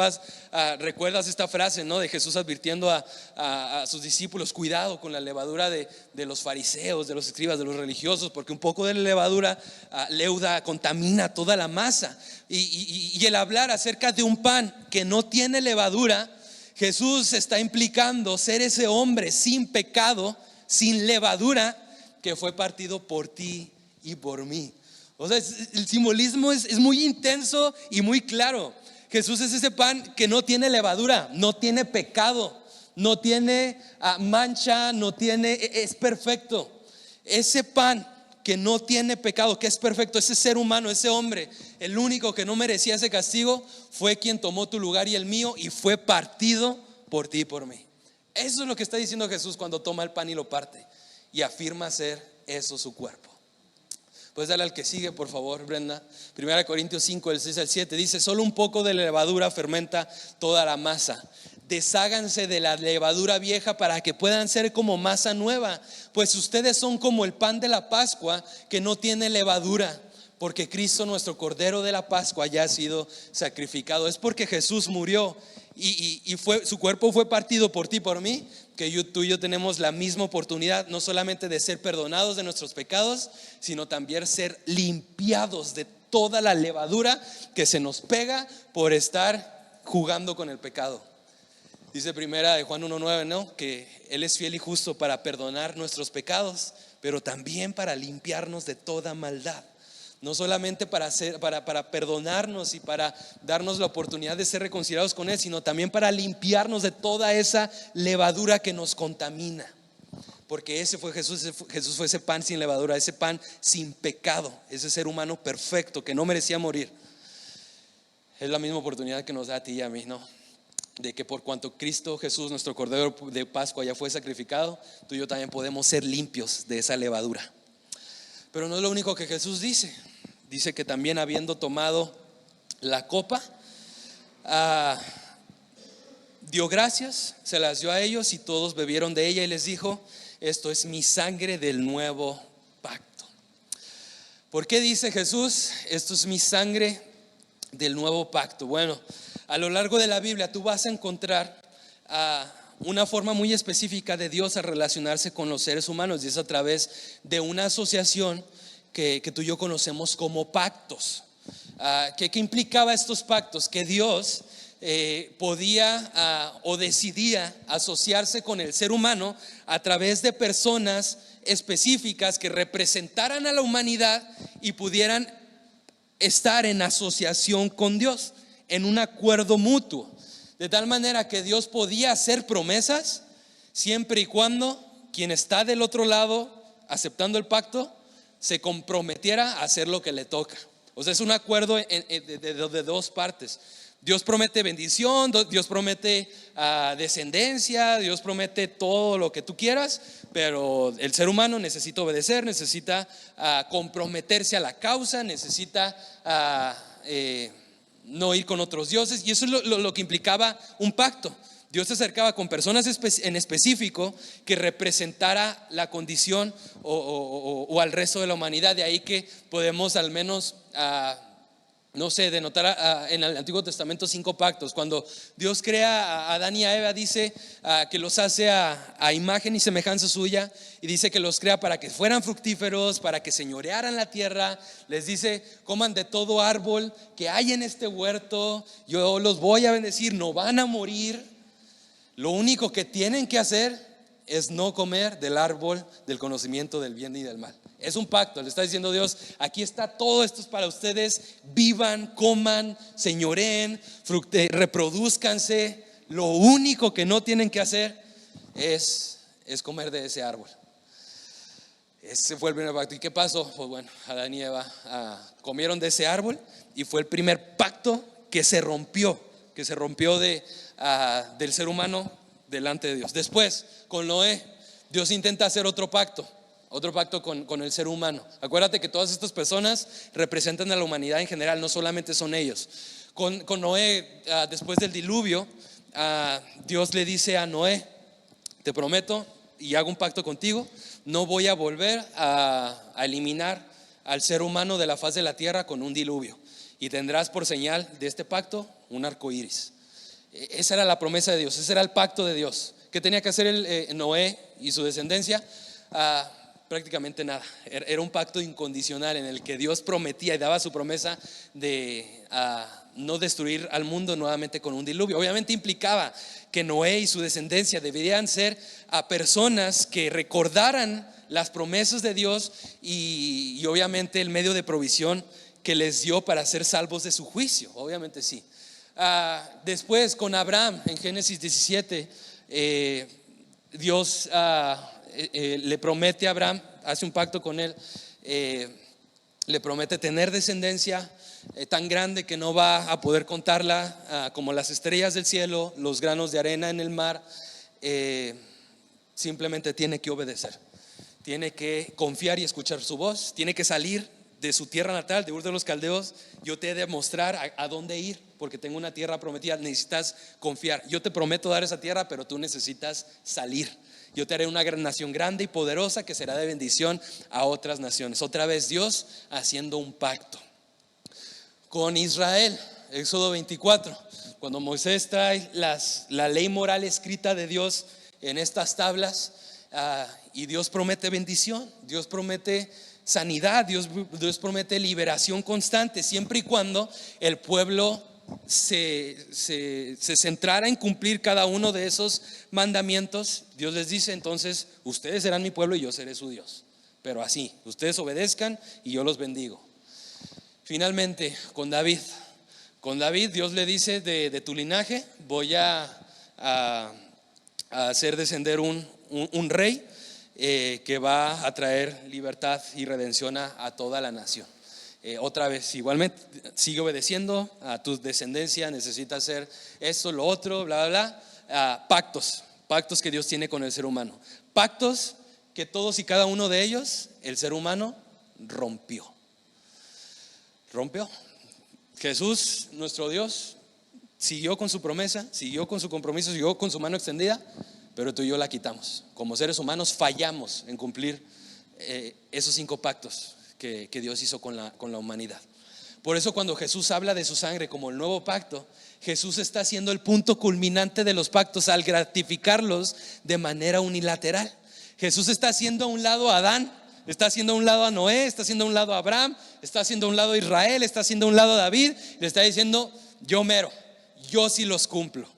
recuerdas esta frase, ¿no? De Jesús advirtiendo a sus discípulos: cuidado con la levadura de los fariseos, de los escribas, de los religiosos, porque un poco de la levadura leuda, contamina toda la masa. Y el hablar acerca de un pan que no tiene levadura, Jesús está implicando ser ese hombre sin pecado, sin levadura, que fue partido por ti y por mí. O sea, el simbolismo es muy intenso y muy claro. Jesús es ese pan que no tiene levadura, no tiene pecado, no tiene mancha, es perfecto. Ese pan que no tiene pecado, que es perfecto, ese ser humano, ese hombre, el único que no merecía ese castigo, fue quien tomó tu lugar y el mío y fue partido por ti y por mí. Eso es lo que está diciendo Jesús cuando toma el pan y lo parte y afirma ser eso su cuerpo. Puedes darle al que sigue, por favor, Brenda. 1 Corintios 5, del 6 al 7 dice: solo un poco de levadura fermenta toda la masa. desháganse de la levadura vieja para que puedan ser como masa nueva, pues ustedes son como el pan de la Pascua que no tiene levadura, porque Cristo, nuestro Cordero de la Pascua, ya ha sido sacrificado. Es porque Jesús murió y su cuerpo fue partido por ti y por mí, que tú y yo tenemos la misma oportunidad, no solamente de ser perdonados de nuestros pecados, sino también ser limpiados de toda la levadura que se nos pega por estar jugando con el pecado. Dice primera de Juan 1:9, ¿no? Que Él es fiel y justo para perdonar nuestros pecados, pero también para limpiarnos de toda maldad. No solamente para perdonarnos y para darnos la oportunidad de ser reconciliados con Él, sino también para limpiarnos de toda esa levadura que nos contamina. Porque ese fue Jesús. Jesús fue ese pan sin levadura, ese pan sin pecado, ese ser humano perfecto que no merecía morir. Es la misma oportunidad que nos da a ti y a mí, ¿no? De que por cuanto Cristo Jesús, nuestro Cordero de Pascua, ya fue sacrificado, tú y yo también podemos ser limpios de esa levadura. Pero no es lo único que Jesús dice. Dice que también, habiendo tomado la copa, dio gracias, se las dio a ellos y todos bebieron de ella, y les dijo: esto es mi sangre del nuevo pacto. ¿Por qué dice Jesús esto es mi sangre del nuevo pacto? Bueno, a lo largo de la Biblia tú vas a encontrar una forma muy específica de Dios a relacionarse con los seres humanos, y es a través de una asociación que tú y yo conocemos como pactos. ¿Qué implicaba estos pactos? Que Dios podía o decidía asociarse con el ser humano a través de personas específicas que representaran a la humanidad y pudieran estar en asociación con Dios, en un acuerdo mutuo, de tal manera que Dios podía hacer promesas siempre y cuando quien está del otro lado aceptando el pacto se comprometiera a hacer lo que le toca. O sea, es un acuerdo de dos partes. Dios promete bendición, Dios promete descendencia, Dios promete todo lo que tú quieras, pero el ser humano necesita obedecer, necesita comprometerse a la causa, necesita no ir con otros dioses. Y eso es lo que implicaba un pacto. Dios se acercaba con personas en específico que representara la condición o al resto de la humanidad. De ahí que podemos al menos no sé, denotar en el Antiguo Testamento 5 pactos. Cuando Dios crea a Adán y a Eva, dice que los hace a imagen y semejanza suya, y dice que los crea para que fueran fructíferos, para que señorearan la tierra. Les dice: coman de todo árbol que hay en este huerto, yo los voy a bendecir, no van a morir. Lo único que tienen que hacer es no comer del árbol del conocimiento del bien y del mal. Es un pacto, le está diciendo Dios: aquí está, todo esto es para ustedes, vivan, coman, señoreen, reproduzcanse. Lo único que no tienen que hacer es comer de ese árbol. Ese fue el primer pacto. ¿Y qué pasó? Pues bueno, Adán y Eva comieron de ese árbol, y fue el primer pacto que se rompió del ser humano delante de Dios. Después, con Noé, Dios intenta hacer otro pacto con el ser humano. Acuérdate que todas estas personas representan a la humanidad en general, no solamente son ellos. Con Noé, después del diluvio, Dios le dice a Noé: te prometo y hago un pacto contigo, no voy a volver a eliminar al ser humano de la faz de la tierra con un diluvio, y tendrás por señal de este pacto un arco iris. Esa era la promesa de Dios, ese era el pacto de Dios. ¿Qué tenía que hacer Noé y su descendencia? Prácticamente nada. Era un pacto incondicional en el que Dios prometía y daba su promesa de no destruir al mundo nuevamente con un diluvio. Obviamente implicaba que Noé y su descendencia deberían ser personas que recordaran las promesas de Dios y obviamente el medio de provisión que les dio para ser salvos de su juicio. Obviamente sí. Después, con Abraham, en Génesis 17, Dios le promete a Abraham, hace un pacto con él, le promete tener descendencia tan grande que no va a poder contarla, como las estrellas del cielo, los granos de arena en el mar. Simplemente tiene que obedecer, tiene que confiar y escuchar su voz, tiene que salir de su tierra natal, de Ur de los Caldeos, yo te he de mostrar a dónde ir, porque tengo una tierra prometida. Necesitas confiar. Yo te prometo dar esa tierra, pero tú necesitas salir. Yo te haré una gran nación grande y poderosa que será de bendición a otras naciones. Otra vez Dios haciendo un pacto con Israel. Éxodo 24, cuando Moisés trae la ley moral escrita de Dios en estas tablas, y Dios promete bendición, Dios promete sanidad, Dios promete liberación constante, siempre y cuando el pueblo se centrara en cumplir cada uno de esos mandamientos. Dios les dice: entonces ustedes serán mi pueblo y yo seré su Dios, pero así, ustedes obedezcan y yo los bendigo. Finalmente, con David Dios le dice: de tu linaje voy a hacer descender un rey que va a traer libertad y redención a toda la nación. Otra vez, igualmente, sigue obedeciendo a tu descendencia, necesita hacer esto, lo otro, bla, bla, bla. Pactos que Dios tiene con el ser humano. Pactos que todos y cada uno de ellos el ser humano rompió. Jesús, nuestro Dios, siguió con su promesa, siguió con su compromiso, siguió con su mano extendida, pero tú y yo la quitamos. Como seres humanos fallamos en cumplir esos 5 pactos que Dios hizo con la humanidad. Por eso cuando Jesús habla de su sangre como el nuevo pacto, Jesús está haciendo el punto culminante de los pactos al gratificarlos de manera unilateral. Jesús está haciendo a un lado a Adán, está haciendo a un lado a Noé, está haciendo a un lado a Abraham, está haciendo a un lado a Israel, está haciendo a un lado a David. Le está diciendo: yo sí los cumplo.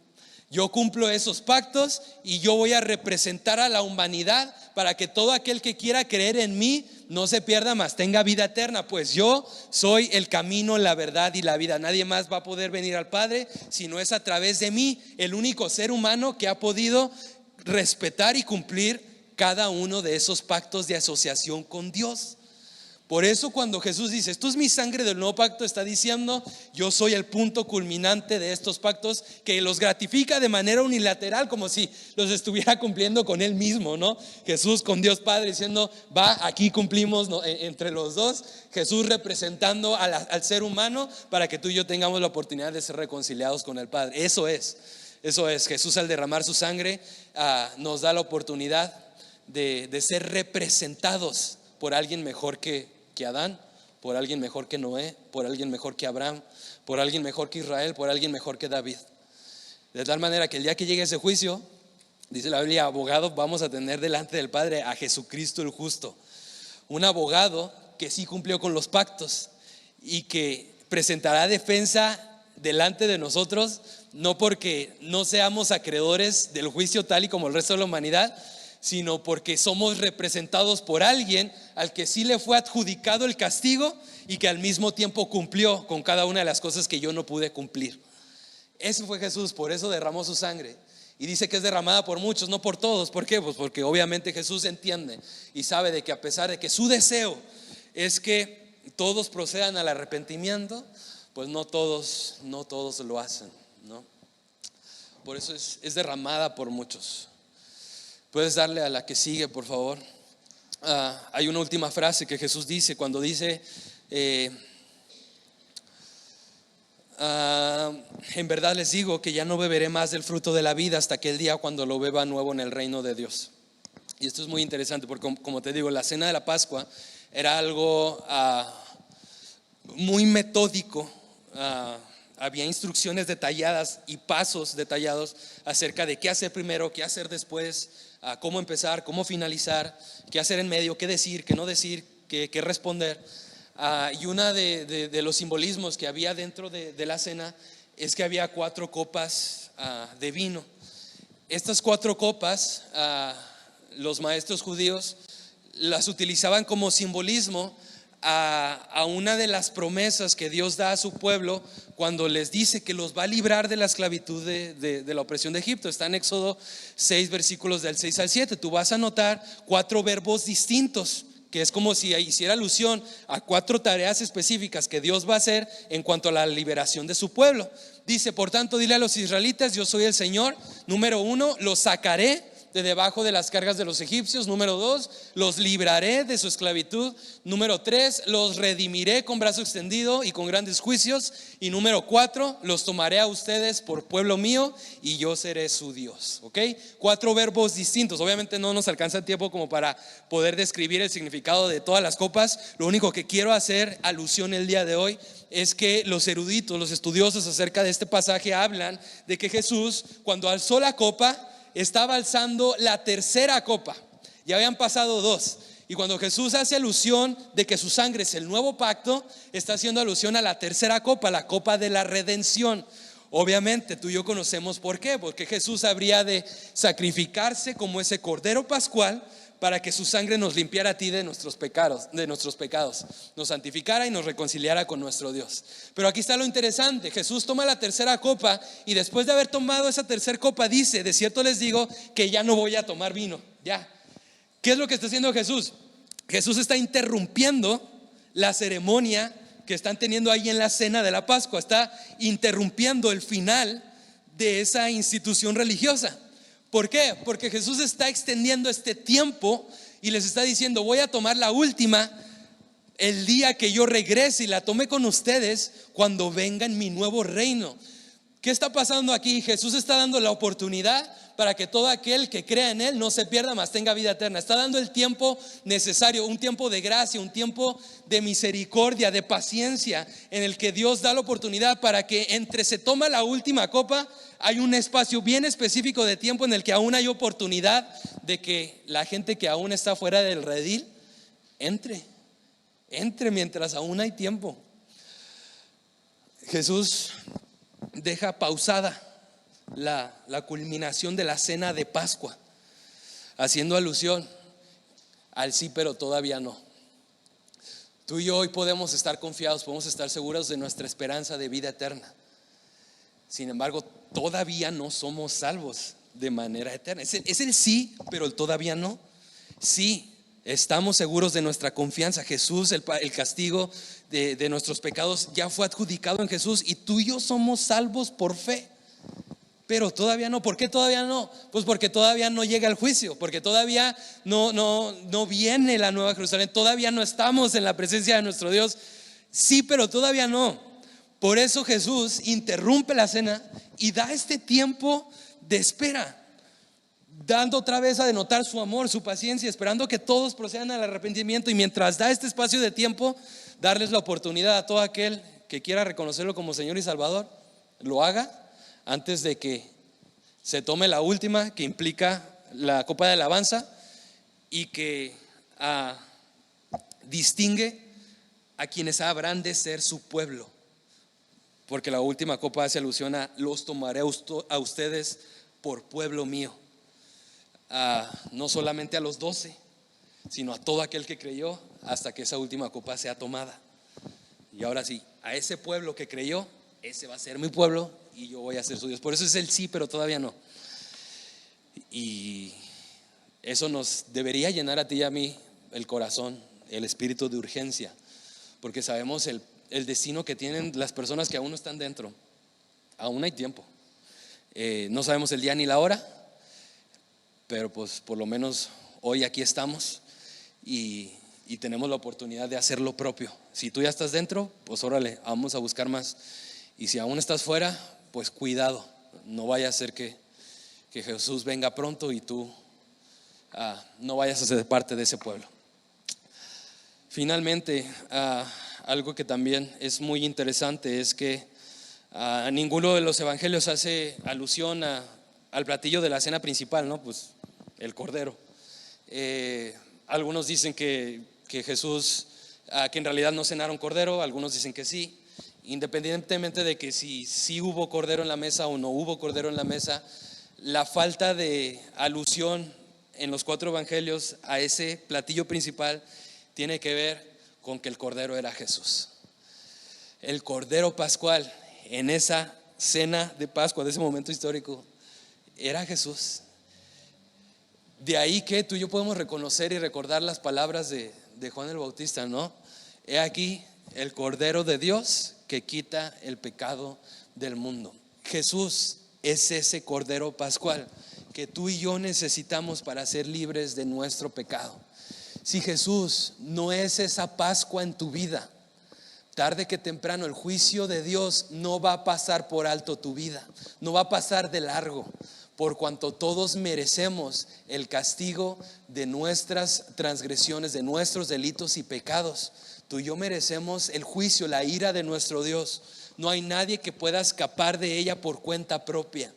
Yo cumplo esos pactos y yo voy a representar a la humanidad para que todo aquel que quiera creer en mí no se pierda, mas tenga vida eterna. Pues yo soy el camino, la verdad y la vida. Nadie más va a poder venir al Padre si no es a través de mí, el único ser humano que ha podido respetar y cumplir cada uno de esos pactos de asociación con Dios. Por eso cuando Jesús dice: esto es mi sangre del nuevo pacto, está diciendo: yo soy el punto culminante de estos pactos, que los gratifica de manera unilateral, como si los estuviera cumpliendo con él mismo, ¿no? Jesús con Dios Padre diciendo: va, aquí cumplimos, ¿no? Entre los dos. Jesús representando al ser humano para que tú y yo tengamos la oportunidad de ser reconciliados con el Padre. Eso es Jesús, al derramar su sangre, nos da la oportunidad de ser representados por alguien mejor que Adán, por alguien mejor que Noé, por alguien mejor que Abraham, por alguien mejor que Israel, por alguien mejor que David. De tal manera que el día que llegue ese juicio, dice la Biblia, abogado vamos a tener delante del Padre a Jesucristo el justo. Un abogado que sí cumplió con los pactos y que presentará defensa delante de nosotros, no porque no seamos acreedores del juicio tal y como el resto de la humanidad, sino porque somos representados por alguien al que sí le fue adjudicado el castigo y que al mismo tiempo cumplió con cada una de las cosas que yo no pude cumplir. Ese fue Jesús, por eso derramó su sangre. Y dice que es derramada por muchos, no por todos. ¿Por qué? Pues porque obviamente Jesús entiende y sabe de que a pesar de que su deseo es que todos procedan al arrepentimiento, pues no todos lo hacen, ¿no? Por eso es derramada por muchos. Puedes darle a la que sigue, por favor. Hay una última frase que Jesús dice cuando dice: en verdad les digo que ya no beberé más del fruto de la vida hasta aquel día cuando lo beba nuevo en el reino de Dios. Y esto es muy interesante porque, como te digo, la cena de la Pascua era algo muy metódico. Había instrucciones detalladas y pasos detallados acerca de qué hacer primero, qué hacer después, cómo empezar, cómo finalizar, qué hacer en medio, qué decir, qué no decir, qué responder. Y una de los simbolismos que había dentro de la cena es que había 4 copas de vino. Estas 4 copas, los maestros judíos las utilizaban como simbolismo a una de las promesas que Dios da a su pueblo cuando les dice que los va a librar de la esclavitud de la opresión de Egipto. Está en Éxodo 6 versículos del 6 al 7. Tú vas a notar 4 verbos distintos, que es como si hiciera alusión a 4 tareas específicas que Dios va a hacer en cuanto a la liberación de su pueblo. Dice: por tanto, dile a los israelitas: yo soy el Señor. Número 1, los sacaré de debajo de las cargas de los egipcios. Número 2, los libraré de su esclavitud. Número 3, los redimiré con brazo extendido y con grandes juicios. Y número 4, los tomaré a ustedes por pueblo mío y yo seré su Dios. ¿Ok? 4 verbos distintos. Obviamente no nos alcanza el tiempo como para poder describir el significado de todas las copas. Lo único que quiero hacer alusión el día de hoy es que los eruditos, los estudiosos acerca de este pasaje hablan de que Jesús, cuando alzó la copa, estaba alzando la tercera copa. Ya habían pasado 2. Y cuando Jesús hace alusión de que su sangre es el nuevo pacto, está haciendo alusión a la tercera copa, la copa de la redención. Obviamente tú y yo conocemos por qué, porque Jesús habría de sacrificarse como ese cordero pascual para que su sangre nos limpiara a ti de nuestros pecados, nos santificara y nos reconciliara con nuestro Dios. Pero aquí está lo interesante: Jesús toma la tercera copa y después de haber tomado esa tercera copa dice: de cierto les digo que ya no voy a tomar vino. Ya. ¿Qué es lo que está haciendo Jesús? Jesús está interrumpiendo la ceremonia que están teniendo ahí en la cena de la Pascua. Está interrumpiendo el final de esa institución religiosa. ¿Por qué? Porque Jesús está extendiendo este tiempo y les está diciendo: voy a tomar la última el día que yo regrese y la tome con ustedes cuando venga en mi nuevo reino. ¿Qué está pasando aquí? Jesús está dando la oportunidad para que todo aquel que crea en Él no se pierda, mas tenga vida eterna. Está dando el tiempo necesario, un tiempo de gracia, un tiempo de misericordia, de paciencia, en el que Dios da la oportunidad para que entre se toma la última copa, hay un espacio bien específico de tiempo en el que aún hay oportunidad de que la gente que aún está fuera del redil entre mientras aún hay tiempo. Jesús deja pausada la culminación de la cena de Pascua, haciendo alusión al sí, pero todavía no. Tú y yo hoy podemos estar confiados, podemos estar seguros de nuestra esperanza de vida eterna. Sin embargo, todavía no somos salvos de manera eterna. Es el sí, pero el todavía no. Sí, estamos seguros de nuestra confianza. Jesús, el castigo de nuestros pecados ya fue adjudicado en Jesús, y tú y yo somos salvos por fe. Pero todavía no. ¿Por qué todavía no? Pues porque todavía no llega el juicio, porque todavía no viene la nueva Jerusalén, todavía no estamos en la presencia de nuestro Dios. Sí, pero todavía no. Por eso Jesús interrumpe la cena y da este tiempo de espera, dando otra vez a denotar su amor, su paciencia, esperando que todos procedan al arrepentimiento. Y mientras da este espacio de tiempo, darles la oportunidad a todo aquel que quiera reconocerlo como Señor y Salvador, lo haga antes de que se tome la última, que implica la copa de alabanza, y que distingue a quienes habrán de ser su pueblo. Porque la última copa hace alusión a: los tomaré a ustedes por pueblo mío. No solamente a los 12, sino a todo aquel que creyó, hasta que esa última copa sea tomada. Y ahora sí, a ese pueblo que creyó, ese va a ser mi pueblo y yo voy a ser su Dios. Por eso es el sí, pero todavía no. Y eso nos debería llenar a ti y a mí el corazón, el espíritu de urgencia, porque sabemos el destino que tienen las personas que aún no están dentro. Aún hay tiempo. No sabemos el día ni la hora, pero pues por lo menos hoy aquí estamos y tenemos la oportunidad de hacer lo propio. Si tú ya estás dentro, pues órale, vamos a buscar más. Y si aún estás fuera, pues cuidado, no vaya a ser que Jesús venga pronto y tú no vayas a ser parte de ese pueblo. Finalmente, algo que también es muy interesante es que ninguno de los evangelios hace alusión al platillo de la cena principal, ¿no? Pues el cordero. Algunos dicen que Jesús, que en realidad no cenaron cordero, algunos dicen que sí. Independientemente de que si hubo cordero en la mesa o no hubo cordero en la mesa, la falta de alusión en los 4 evangelios a ese platillo principal tiene que ver con que el cordero era Jesús. El cordero pascual en esa cena de Pascua, de ese momento histórico, era Jesús. De ahí que tú y yo podemos reconocer y recordar las palabras de Juan el Bautista, ¿no? He aquí el Cordero de Dios que quita el pecado del mundo. Jesús es ese Cordero pascual que tú y yo necesitamos para ser libres de nuestro pecado. Si Jesús no es esa Pascua en tu vida, tarde que temprano el juicio de Dios no va a pasar por alto tu vida, no va a pasar de largo, por cuanto todos merecemos el castigo de nuestras transgresiones, de nuestros delitos y pecados. Tú y yo merecemos el juicio, la ira de nuestro Dios. No hay nadie que pueda escapar de ella por cuenta propia.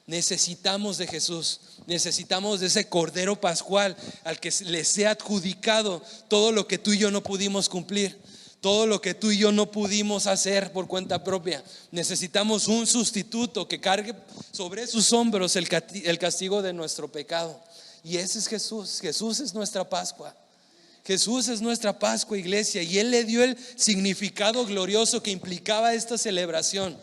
Necesitamos de Jesús, necesitamos de ese Cordero Pascual al que le sea adjudicado todo lo que tú y yo no pudimos cumplir, todo lo que tú y yo no pudimos hacer por cuenta propia. Necesitamos un sustituto que cargue sobre sus hombros el castigo de nuestro pecado. Y ese es Jesús. Jesús es nuestra Pascua. Jesús es nuestra Pascua, iglesia, y Él le dio el significado glorioso que implicaba esta celebración.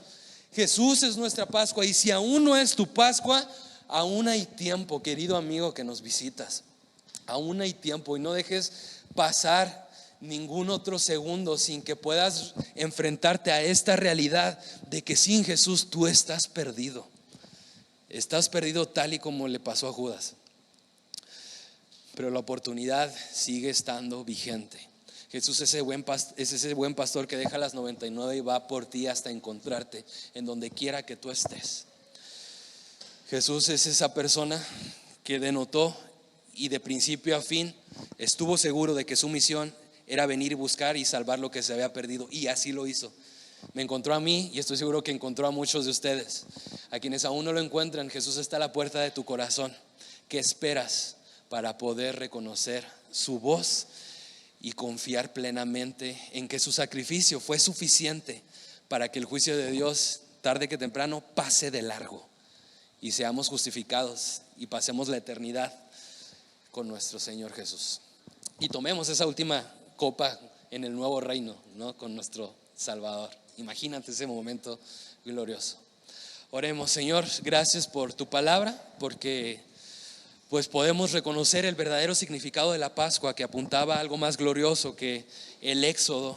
Jesús es nuestra Pascua, y si aún no es tu Pascua, aún hay tiempo, querido amigo que nos visitas. Aún hay tiempo, y no dejes pasar ningún otro segundo sin que puedas enfrentarte a esta realidad de que sin Jesús tú estás perdido. Estás perdido tal y como le pasó a Judas. Pero la oportunidad sigue estando vigente. Jesús es ese buen pastor que deja las 99 y va por ti hasta encontrarte en donde quiera que tú estés. Jesús es esa persona que denotó y de principio a fin estuvo seguro de que su misión era venir y buscar y salvar lo que se había perdido, y así lo hizo. Me encontró a mí y estoy seguro que encontró a muchos de ustedes. A quienes aún no lo encuentran, Jesús está a la puerta de tu corazón. ¿Qué esperas para poder reconocer su voz y confiar plenamente en que su sacrificio fue suficiente para que el juicio de Dios, tarde que temprano, pase de largo y seamos justificados y pasemos la eternidad con nuestro Señor Jesús? Y tomemos esa última copa en el nuevo reino, ¿no? Con nuestro Salvador. Imagínate ese momento glorioso. Oremos. Señor, gracias por tu palabra, porque pues podemos reconocer el verdadero significado de la Pascua, que apuntaba a algo más glorioso que el Éxodo,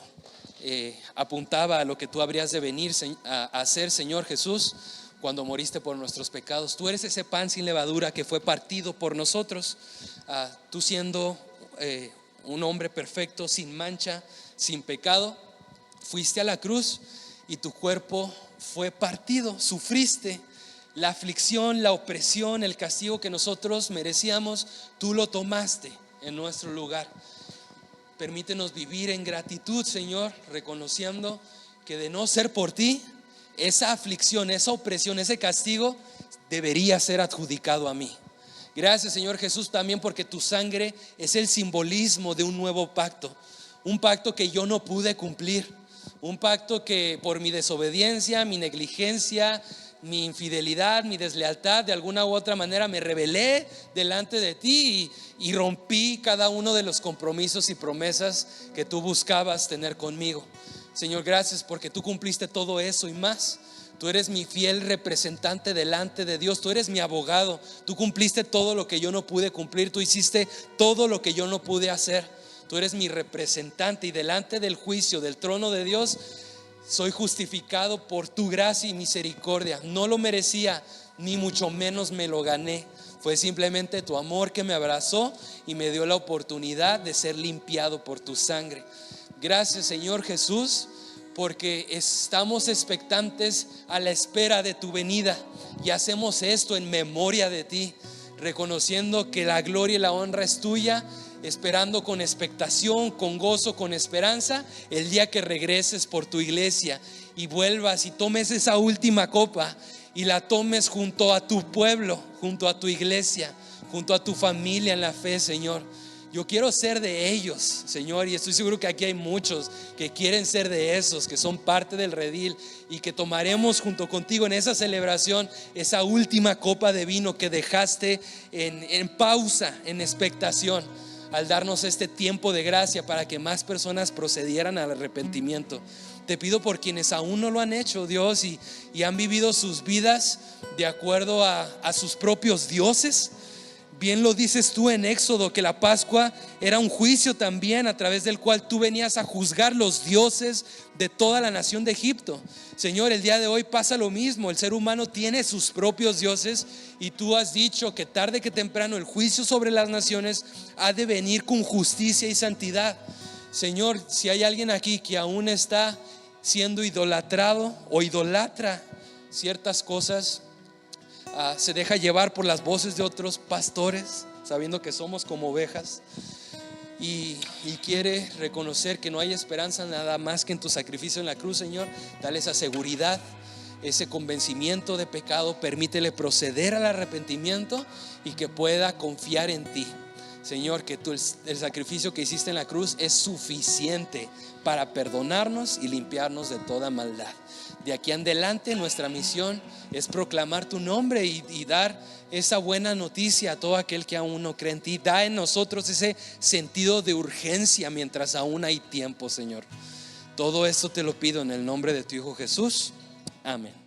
apuntaba a lo que tú habrías de venir a hacer, Señor Jesús, cuando moriste por nuestros pecados. Tú eres ese pan sin levadura que fue partido por nosotros, tú siendo un hombre perfecto, sin mancha, sin pecado, fuiste a la cruz y tu cuerpo fue partido, sufriste la aflicción, la opresión, el castigo que nosotros merecíamos. Tú lo tomaste en nuestro lugar. Permítenos vivir en gratitud, Señor, reconociendo que de no ser por ti, esa aflicción, esa opresión, ese castigo debería ser adjudicado a mí. Gracias, Señor Jesús, también porque tu sangre es el simbolismo de un nuevo pacto, un pacto que yo no pude cumplir, un pacto que por mi desobediencia, mi negligencia, mi infidelidad, mi deslealtad, de alguna u otra manera me rebelé delante de ti y rompí cada uno de los compromisos y promesas que tú buscabas tener conmigo. Señor, gracias porque tú cumpliste todo eso y más. Tú eres mi fiel representante delante de Dios. Tú eres mi abogado. Tú cumpliste todo lo que yo no pude cumplir. Tú hiciste todo lo que yo no pude hacer. Tú eres mi representante, y delante del juicio del trono de Dios soy justificado por tu gracia y misericordia. No lo merecía, ni mucho menos me lo gané. Fue simplemente tu amor que me abrazó y me dio la oportunidad de ser limpiado por tu sangre. Gracias, Señor Jesús, porque estamos expectantes a la espera de tu venida, y hacemos esto en memoria de ti, reconociendo que la gloria y la honra es tuya, esperando con expectación, con gozo, con esperanza el día que regreses por tu iglesia y vuelvas y tomes esa última copa y la tomes junto a tu pueblo, junto a tu iglesia, junto a tu familia en la fe, Señor. Yo quiero ser de ellos, Señor, y estoy seguro que aquí hay muchos que quieren ser de esos, que son parte del redil, y que tomaremos junto contigo en esa celebración esa última copa de vino que dejaste en pausa, en expectación, al darnos este tiempo de gracia para que más personas procedieran al arrepentimiento. Te pido por quienes aún no lo han hecho, Dios, y han vivido sus vidas de acuerdo a sus propios dioses, Bien lo dices tú en Éxodo, que la Pascua era un juicio también a través del cual tú venías a juzgar los dioses de toda la nación de Egipto. Señor, el día de hoy pasa lo mismo. El ser humano tiene sus propios dioses y tú has dicho que tarde que temprano el juicio sobre las naciones ha de venir con justicia y santidad. Señor, si hay alguien aquí que aún está siendo idolatrado o idolatra ciertas cosas, se deja llevar por las voces de otros pastores, sabiendo que somos como ovejas, y quiere reconocer que no hay esperanza nada más que en tu sacrificio en la cruz, Señor, dale esa seguridad, ese convencimiento de pecado, permítele proceder al arrepentimiento y que pueda confiar en ti. Señor, que el sacrificio que hiciste en la cruz es suficiente para perdonarnos y limpiarnos de toda maldad. De aquí en adelante nuestra misión es proclamar tu nombre y dar esa buena noticia a todo aquel que aún no cree en ti. Da en nosotros ese sentido de urgencia mientras aún hay tiempo, Señor. Todo esto te lo pido en el nombre de tu Hijo Jesús. Amén.